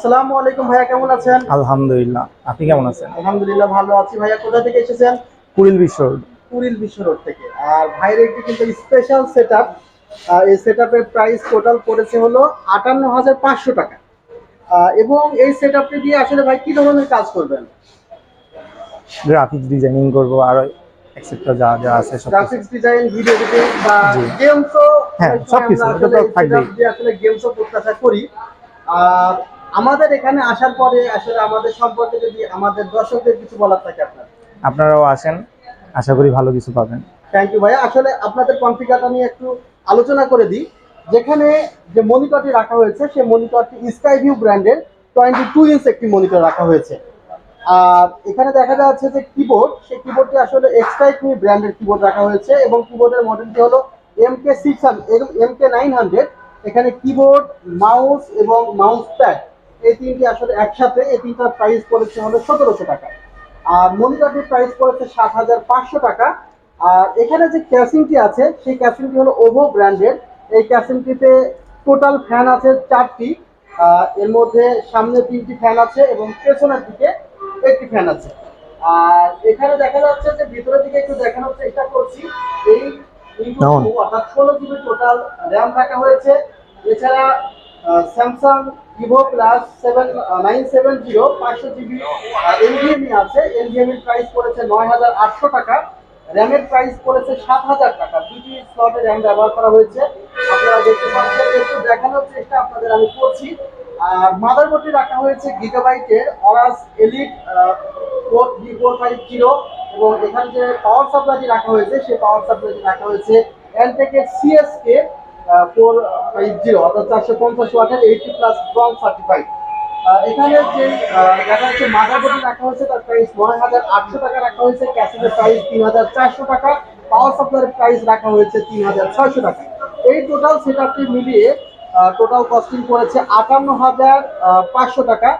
আসসালামু আলাইকুম ভাইয়া, কেমন আছেন? আলহামদুলিল্লাহ, আপনি কেমন আছেন? আলহামদুলিল্লাহ ভালো আছি। ভাইয়া কোথা থেকে এসেছেন? কুড়িল বিশ্ব রোড। কুড়িল বিশ্ব রোড থেকে। আর ভাইয়ের একটি কিন্তু স্পেশাল সেটআপ। এই সেটআপের প্রাইস টোটাল পড়েছে হলো ৫৮,৫০০ টাকা। এবং এই সেটআপটি দিয়ে আসলে ভাই কি ধরনের কাজ করবেন? গ্রাফিক্স ডিজাইনিং করবো আর এক্সেট্রা যা যা আছে সব। গ্রাফিক্স ডিজাইন, ভিডিও এডিটিং বা গেমসও। হ্যাঁ, সবকিছু এটা তো থাকবেই। আসলে গেমসও প্রত্যাশা করি। আর আমাদের এখানে আসার পরে আসলে আমাদের সম্পর্কে যদি আমাদের দর্শকদের কিছু বলার থাকে আপনারাও আসেন, আশা করি ভালো কিছু পাবেন। থ্যাংক ইউ ভাইয়া। আসলে আপনাদের কনফিগারটা নিয়ে একটু আলোচনা করে দিই। যেখানে যে মনিটরটি রাখা হয়েছে সেই মনিটরটি স্কাই ভিউ ব্র্যান্ডের 22 ইঞ্চ একটি মনিটর রাখা হয়েছে। আর এখানে দেখা যাচ্ছে যে কিবোর্ড, সেই কিবোর্ডটি আসলে Xtrike ব্র্যান্ডের কিবোর্ড রাখা হয়েছে এবং কিবোর্ডের মডেলটি হলো MK600 এবং MK900। এখানে কিবোর্ড, মাউস এবং মাউস প্যাড এই তিনটি আসলে একসাথে, এই তিনটার প্রাইস পড়েছে হলো ১৭০০ টাকা। আর মনিটরটির প্রাইস পড়েছে ৭৫০০ টাকা। আর এখানে যে ক্যাসিংটি আছে সেই ক্যাসিংটি হলো ওভো ব্র্যান্ডের। এই ক্যাসিংটিতে টোটাল ফ্যান আছে 4টি। এর মধ্যে সামনে 3টি ফ্যান আছে এবং পেছনের দিকে একটি ফ্যান আছে। আর এখানে দেখা যাচ্ছে যে ভিতরের দিকে একটু দেখানোর চেষ্টা করছি। এই অর্থাৎ 16 জিবি টোটাল র্যাম রাখা হয়েছে। এছাড়া Samsung Vivo plus 970 500 GB NVme আছে। NVme এর প্রাইস পড়েছে ৯,৮০০ টাকা। র্যামের প্রাইস পড়েছে ৭,০০০ টাকা। দুটি স্লটে র্যাম ব্যবহার করা হয়েছে। আপনারা দেখতে পাচ্ছেন, একটু দেখানোর চেষ্টা আপনাদের আমি করছি। আর মাদারবোর্ডটি রাখা হয়েছে গিগাবাইটের Aorus Elite 450 এবং এখানে যে পাওয়ার সাপ্লাইটি রাখা হয়েছে সেই পাওয়ার সাপ্লাইটি রাখা হয়েছে Antec এর CSK 450 অর্থাৎ 450 ওয়াটের 80+ ব্রঞ্জ সার্টিফাইড। এখানে যে দেখা যাচ্ছে মাদারবোর্ডটি রাখা হয়েছে তার প্রাইস ৯,৮০০ টাকা রাখা হয়েছে। ক্যাসেটের প্রাইস ৩,৪০০ টাকা। পাওয়ার সাপ্লাইয়ের প্রাইস রাখা হয়েছে ৩,৬০০ টাকা। এই টোটাল সেটআপটি মিলিয়ে টোটাল কস্টিং পড়েছে ৫৮,৫০০ টাকা।